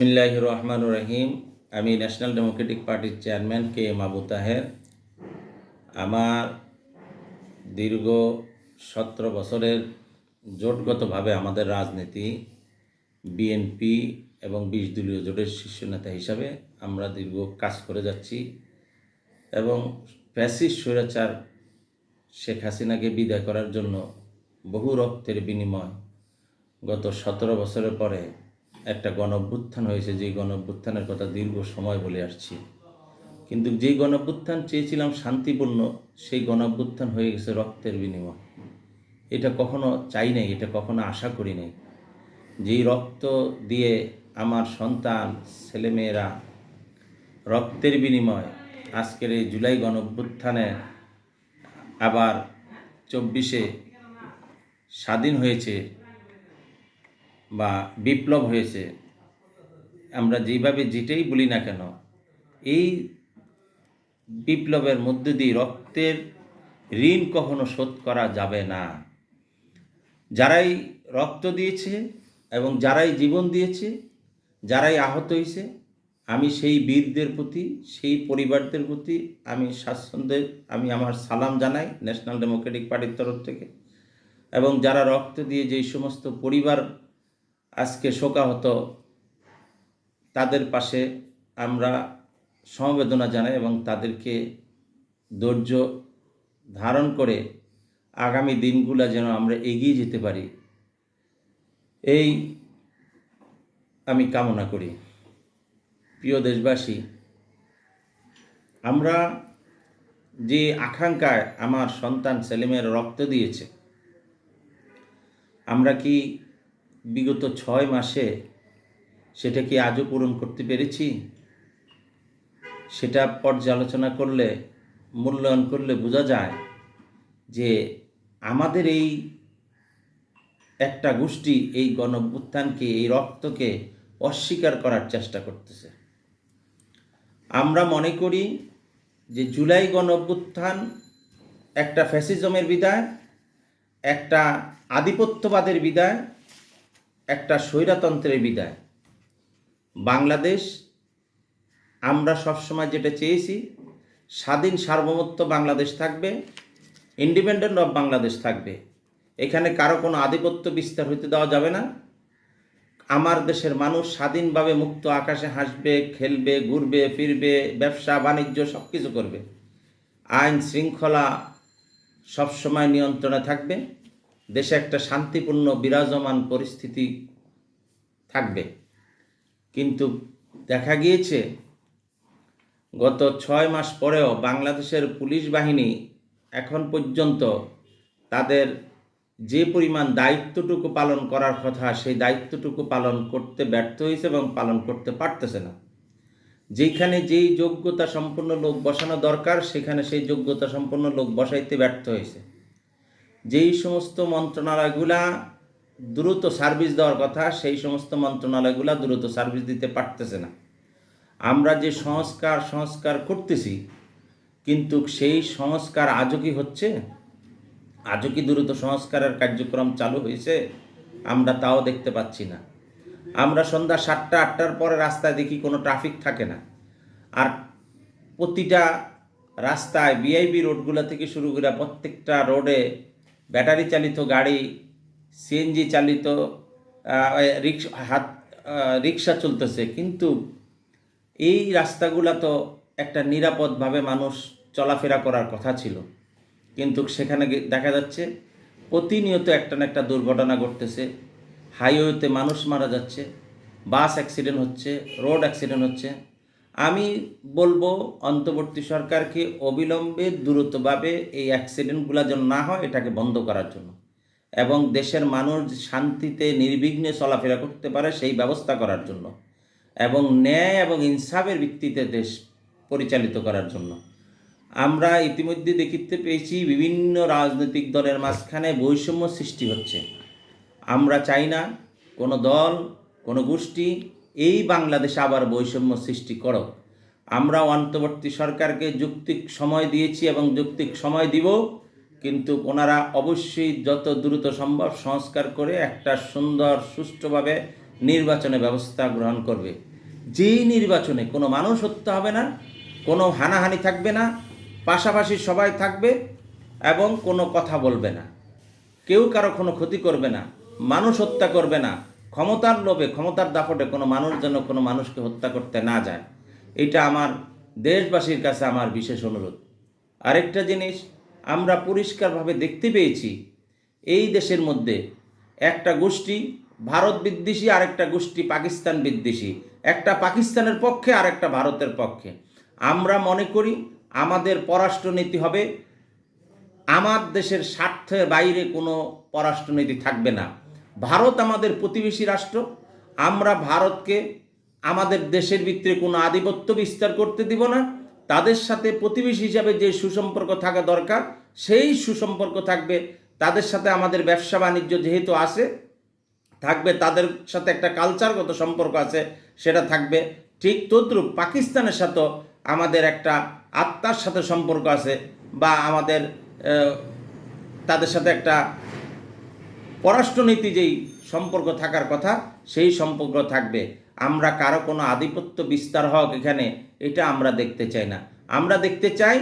বিসমিল্লাহির রহমানির রহিম। আমি ন্যাশনাল ডেমোক্রেটিক পার্টির chairman K M Abu Taher. আমার দীর্ঘ 17 বছরের জোটগতভাবে আমাদের রাজনীতি বিএনপি এবং 20 দলীয় জোটের শীর্ষ নেতা হিসাবে আমরা দীর্ঘ কাজ করে যাচ্ছি এবং ফ্যাসিস্ট স্বৈরাচার শেখ হাসিনাকে বিদায় করার জন্য বহু রক্তের বিনিময় গত 17 বছরের পরে একটা গণঅভ্যুত্থান হয়েছে। যেই গণঅভ্যুত্থানের কথা দীর্ঘ সময় বলে আসছি, কিন্তু যেই গণঅভ্যুত্থান চেয়েছিলাম শান্তিপূর্ণ, সেই গণঅভ্যুত্থান হয়ে গেছে রক্তের বিনিময়। এটা কখনো চাই নাই, এটা কখনো আশা করি নাই। যেই রক্ত দিয়ে আমার সন্তান ছেলেমেয়েরা রক্তের বিনিময় আজকের এই জুলাই গণঅভ্যুত্থানে আবার 24-এ স্বাধীন হয়েছে বা বিপ্লব হয়েছে, আমরা যেভাবে যেটাই বলি না কেন, এই বিপ্লবের মধ্য দিয়ে রক্তের ঋণ কখনো শোধ করা যাবে না। যারাই রক্ত দিয়েছে এবং যারাই জীবন দিয়েছে, যারাই আহত হয়েছে, আমি সেই বীরদের প্রতি, সেই পরিবারদের প্রতি আমি আমার সালাম জানাই ন্যাশনাল ডেমোক্রেটিক পার্টির তরফ থেকে। এবং যারা রক্ত দিয়ে যেই সমস্ত পরিবার আজকে শোকাহত, তাদের পাশে আমরা সমবেদনা জানাই এবং তাদেরকে ধৈর্য ধারণ করে আগামী দিনগুলো যেন আমরা এগিয়ে যেতে পারি, এই আমি কামনা করি। প্রিয় দেশবাসী, আমরা যে আকাঙ্ক্ষায় আমার সন্তান ছেলেমেয়েরা রক্ত দিয়েছে, আমরা কি বিগত 6 মাসে সেটা কি আজও পূরণ করতে পেরেছি? সেটা পর্যালোচনা করলে, মূল্যায়ন করলে বোঝা যায় যে আমাদের এই একটা গোষ্ঠী এই গণঅভ্যুত্থানকে, এই রক্তকে অস্বীকার করার চেষ্টা করতেছে। আমরা মনে করি যে জুলাই গণঅভ্যুত্থান একটা ফ্যাসিজমের বিদায়, একটা আধিপত্যবাদের বিদায়, একটা স্বৈরতন্ত্রের বিদায়। বাংলাদেশ, আমরা সবসময় যেটা চেয়েছি, স্বাধীন সার্বভৌমত্ব বাংলাদেশ থাকবে, ইন্ডিপেন্ডেন্ট অফ বাংলাদেশ থাকবে। এখানে কারো কোনো আধিপত্য বিস্তার হইতে দেওয়া যাবে না। আমার দেশের মানুষ স্বাধীনভাবে মুক্ত আকাশে হাসবে, খেলবে, ঘুরবে, ফিরবে, ব্যবসা বাণিজ্য সব কিছু করবে। আইন শৃঙ্খলা সবসময় নিয়ন্ত্রণে থাকবে। দেশে একটা শান্তিপূর্ণ বিরাজমান পরিস্থিতি থাকবে। কিন্তু দেখা গিয়েছে গত 6 মাস পরেও বাংলাদেশের পুলিশ বাহিনী এখন পর্যন্ত তাদের যে পরিমাণ দায়িত্বটুকু পালন করার কথা, সেই দায়িত্বটুকু পালন করতে ব্যর্থ হয়েছে এবং পালন করতে পারতেছে না। যেখানে যেই যোগ্যতা সম্পন্ন লোক বসানো দরকার, সেখানে সেই যোগ্যতা সম্পন্ন লোক বসাইতে ব্যর্থ হয়েছে। যেই সমস্ত মন্ত্রণালয়গুলা দ্রুত সার্ভিস দেওয়ার কথা, সেই সমস্ত মন্ত্রণালয়গুলা দ্রুত সার্ভিস দিতে পারতেছে না। আমরা যে সংস্কার করতেছি, কিন্তু সেই সংস্কার আজও কি হচ্ছে? আজও কি দ্রুত সংস্কারের কার্যক্রম চালু হয়েছে? আমরা তাও দেখতে পাচ্ছি না। আমরা সন্ধ্যা 7টা-8টার পরে রাস্তায় দেখি কোনো ট্রাফিক থাকে না। আর প্রতিটা রাস্তায় ভিআইপি রোডগুলো থেকে শুরু করে প্রত্যেকটা রোডে ব্যাটারি চালিত গাড়ি, সিএনজি চালিত রিক্সা চলতেছে। কিন্তু এই রাস্তাগুলো তো একটা নিরাপদভাবে মানুষ চলাফেরা করার কথা ছিল, কিন্তু সেখানে দেখা যাচ্ছে প্রতিনিয়ত একটা না একটা দুর্ঘটনা ঘটতেছে। হাইওয়েতে মানুষ মারা যাচ্ছে, বাস অ্যাক্সিডেন্ট হচ্ছে, রোড অ্যাক্সিডেন্ট হচ্ছে। আমি বলবো অন্তর্বর্তী সরকারকে অবিলম্বে দ্রুতভাবে এই অ্যাক্সিডেন্টগুলো যেন না হয়, এটাকে বন্ধ করার জন্য, এবং দেশের মানুষ শান্তিতে নির্বিঘ্নে চলাফেরা করতে পারে সেই ব্যবস্থা করার জন্য, এবং ন্যায় এবং ইনসাফের ভিত্তিতে দেশ পরিচালিত করার জন্য। আমরা ইতিমধ্যে দেখিতে পেয়েছি বিভিন্ন রাজনৈতিক দলের মাঝখানে বৈষম্য সৃষ্টি হচ্ছে। আমরা চাই না কোনো দল, কোনো গোষ্ঠী এই বাংলাদেশে আবার বৈষম্য সৃষ্টি করো। আমরা অন্তর্বর্তী সরকারকে যৌক্তিক সময় দিয়েছি এবং যৌক্তিক সময় দিব, কিন্তু ওনারা অবশ্যই যত দ্রুত সম্ভব সংস্কার করে একটা সুন্দর সুষ্ঠুভাবে নির্বাচনের ব্যবস্থা গ্রহণ করবে। যেই নির্বাচনে কোনো মানুষ হত্যা হবে না, কোনো হানাহানি থাকবে না, পাশাপাশি সবাই থাকবে এবং কোনো কথা বলবে না, কেউ কারো কোনো ক্ষতি করবে না, মানুষ হত্যা করবে না, ক্ষমতার লোভে ক্ষমতার দাপটে কোনো মানুষ যেন কোনো মানুষকে হত্যা করতে না যায়, এটা আমার দেশবাসীর কাছে আমার বিশেষ অনুরোধ। আরেকটা জিনিস আমরা পরিষ্কারভাবে দেখতে পেয়েছি, এই দেশের মধ্যে একটা গোষ্ঠী ভারত বিদ্বেষী, আরেকটা গোষ্ঠী পাকিস্তান বিদ্বেষী, একটা পাকিস্তানের পক্ষে আরেকটা ভারতের পক্ষে। আমরা মনে করি আমাদের পররাষ্ট্রনীতি হবে আমার দেশের স্বার্থের বাইরে কোনো পররাষ্ট্রনীতি থাকবে না। ভারত আমাদের প্রতিবেশী রাষ্ট্র, আমরা ভারতকে আমাদের দেশের ভিতরে কোনো আধিপত্য বিস্তার করতে দিব না। তাদের সাথে প্রতিবেশী হিসাবে যে সুসম্পর্ক থাকা দরকার সেই সুসম্পর্ক থাকবে। তাদের সাথে আমাদের ব্যবসা বাণিজ্য যেহেতু আছে থাকবে, তাদের সাথে একটা কালচারগত সম্পর্ক আছে সেটা থাকবে। ঠিক তদ্রূপ পাকিস্তানের সাথেও আমাদের একটা আত্মার সাথে সম্পর্ক আছে, বা আমাদের তাদের সাথে একটা পররাষ্ট্রনীতি যেই সম্পর্ক থাকার কথা সেই সম্পর্ক থাকবে। আমরা কারো কোনো আধিপত্য বিস্তার হোক এখানে, এটা আমরা দেখতে চাই না। আমরা দেখতে চাই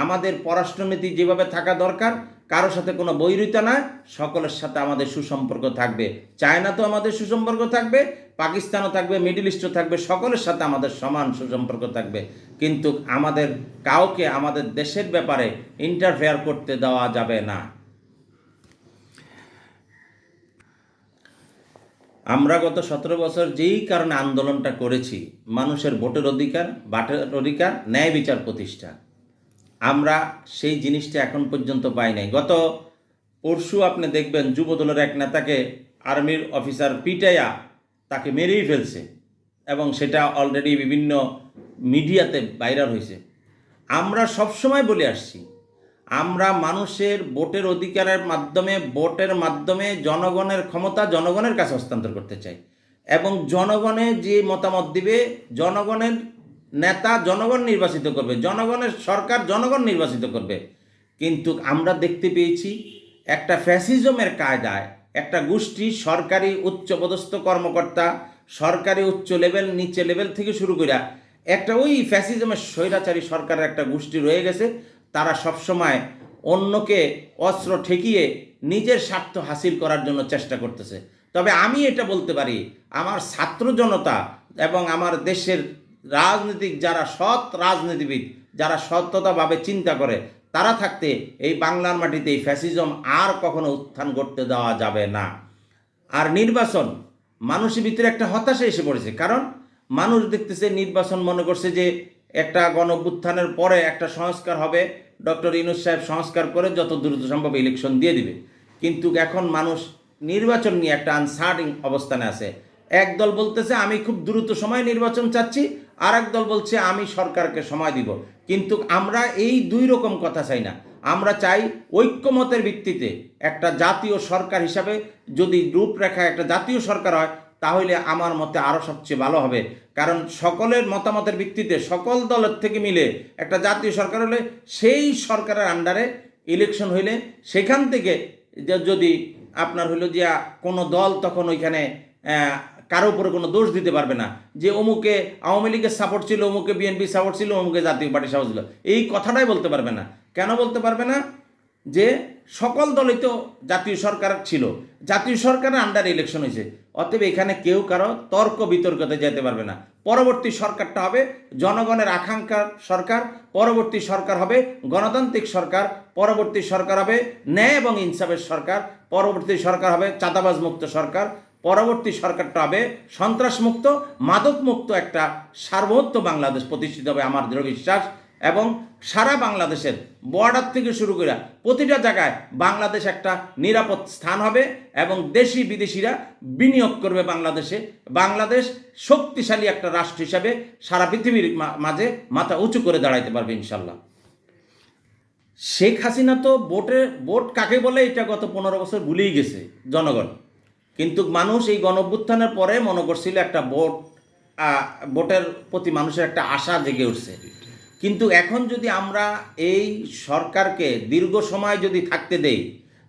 আমাদের পররাষ্ট্রনীতি যেভাবে থাকা দরকার, কারোর সাথে কোনো বৈরিতা না, সকলের সাথে আমাদের সুসম্পর্ক থাকবে। চায়না তো আমাদের সুসম্পর্ক থাকবে, পাকিস্তানও থাকবে, মিডল ইস্টও থাকবে, সকলের সাথে আমাদের সমান সুসম্পর্ক থাকবে। কিন্তু আমাদের কাউকে আমাদের দেশের ব্যাপারে ইন্টারফেয়ার করতে দেওয়া যাবে না। আমরা গত 17 বছর যেই কারণে আন্দোলনটা করেছি, মানুষের ভোটের অধিকার, ন্যায় বিচার প্রতিষ্ঠা, আমরা সেই জিনিসটা এখন পর্যন্ত পাই নাই। গত পরশু আপনি দেখবেন যুবদলের এক নেতাকে আর্মির অফিসার পিটাইয়া তাকে মেরেই ফেলছে, এবং সেটা অলরেডি বিভিন্ন মিডিয়াতে ভাইরাল হয়েছে। আমরা সবসময় বলে আসছি, আমরা মানুষের ভোটের অধিকারের মাধ্যমে, ভোটের মাধ্যমে জনগণের ক্ষমতা জনগণের কাছে হস্তান্তর করতে চাই, এবং জনগণে যে মতামত দিবে, জনগণের নেতা জনগণ নির্বাচিত করবে, জনগণের সরকার জনগণ নির্বাচিত করবে। কিন্তু আমরা দেখতে পেয়েছি একটা ফ্যাসিজমের কায়দায় একটা গোষ্ঠী, সরকারি উচ্চপদস্থ কর্মকর্তা, সরকারি উচ্চ লেভেল নিচে লেভেল থেকে শুরু করে একটা ওই ফ্যাসিজমের স্বৈরাচারী সরকারের একটা গোষ্ঠী রয়ে গেছে। তারা সবসময় অন্যকে অস্ত্র ঠেকিয়ে নিজের স্বার্থ হাসিল করার জন্য চেষ্টা করতেছে। তবে আমি এটা বলতে পারি, আমার ছাত্র জনতা এবং আমার দেশের রাজনীতিক যারা সৎ রাজনীতিবিদ, যারা সত্যতাভাবে চিন্তা করে, তারা থাকতে এই বাংলার মাটিতে এই ফ্যাসিজম আর কখনো উত্থান করতে দেওয়া যাবে না। আর নির্বাচন, মানুষের ভিতরে একটা হতাশা এসে পড়েছে, কারণ মানুষ দেখতেছে নির্বাচন, মনে করছে যে একটা গণঅভ্যুত্থানের পরে একটা সংস্কার হবে, ডক্টর ইউনূস সাহেব সংস্কার করে যত দ্রুত সম্ভব ইলেকশন দিয়ে দিবে। কিন্তু এখন মানুষ নির্বাচন নিয়ে একটা আনসার্টিন অবস্থানে আছে। এক দল বলতেছে আমি খুব দ্রুত সময় নির্বাচন চাচ্ছি, আর এক দল বলছে আমি সরকারকে সময় দিব। কিন্তু আমরা এই দুই রকম কথা চাই না। আমরা চাই ঐক্যমতের ভিত্তিতে একটা জাতীয় সরকার হিসাবে যদি রূপরেখা একটা জাতীয় সরকার হয়, তাহলে আমার মতে আরও সবচেয়ে ভালো হবে। কারণ সকলের মতামতের ভিত্তিতে সকল দলের থেকে মিলে একটা জাতীয় সরকার হলে, সেই সরকারের আন্ডারে ইলেকশন হইলে সেখান থেকে যদি আপনার হইলো যে কোনো দল তখন ওইখানে কারো উপরে কোনো দোষ দিতে পারবে না যে অমুকে আওয়ামী লীগের সাপোর্ট ছিল, অমুকে বিএনপি সাপোর্ট ছিল, অমুকে জাতীয় পার্টি সাপোর্ট ছিল, এই কথাটাই বলতে পারবে না। কেন বলতে পারবে না? যে সকল দলই তো জাতীয় সরকার ছিল, জাতীয় সরকারের আন্ডারে ইলেকশন হয়েছে। অতএব এখানে কেউ কারো তর্ক বিতর্কতে যেতে পারবে না। পরবর্তী সরকারটা হবে জনগণের আকাঙ্ক্ষার সরকার, পরবর্তী সরকার হবে গণতান্ত্রিক সরকার, পরবর্তী সরকার হবে ন্যায় এবং ইনসাফের সরকার, পরবর্তী সরকার হবে চাঁদাবাজ মুক্ত সরকার, পরবর্তী সরকারটা হবে সন্ত্রাসমুক্ত মাদকমুক্ত একটা সার্বভৌম বাংলাদেশ প্রতিষ্ঠিত হবে, আমার দৃঢ় বিশ্বাস। এবং সারা বাংলাদেশের বর্ডার থেকে শুরু করে প্রতিটা জায়গায় বাংলাদেশ একটা নিরাপদ স্থান হবে, এবং দেশি বিদেশিরা বিনিয়োগ করবে বাংলাদেশে। বাংলাদেশ শক্তিশালী একটা রাষ্ট্র হিসাবে সারা পৃথিবীর মাঝে মাথা উঁচু করে দাঁড়াইতে পারবে ইনশাল্লাহ। শেখ হাসিনা তো ভোট কাকে বলে এটা গত 15 বছর ভুলেই গেছে জনগণ। কিন্তু মানুষ এই গণঅভ্যুত্থানের পরে মনে করছিল একটা ভোটের প্রতি মানুষের একটা আশা জেগে উঠছে। কিন্তু এখন যদি আমরা এই সরকারকে দীর্ঘ সময় যদি থাকতে দেই,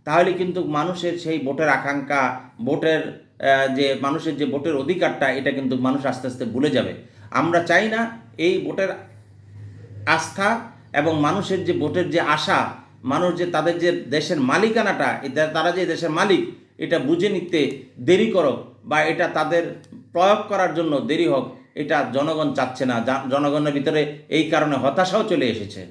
তাহলে কিন্তু মানুষের সেই ভোটের আকাঙ্ক্ষা, ভোটের যে মানুষের যে ভোটের অধিকারটা, এটা কিন্তু মানুষ আস্তে আস্তে ভুলে যাবে। আমরা চাই না এই ভোটের আস্থা এবং মানুষের যে ভোটের যে আশা, মানুষ যে তাদের যে দেশের মালিকানাটা, তারা যে দেশের মালিক, এটা বুঝে নিতে দেরি করো বা এটা তাদের প্রয়োগ করার জন্য দেরি হোক, এটা জনগণ চাচ্ছে না। জনগণের ভিতরে এই কারণে হতাশাও চলে এসেছে।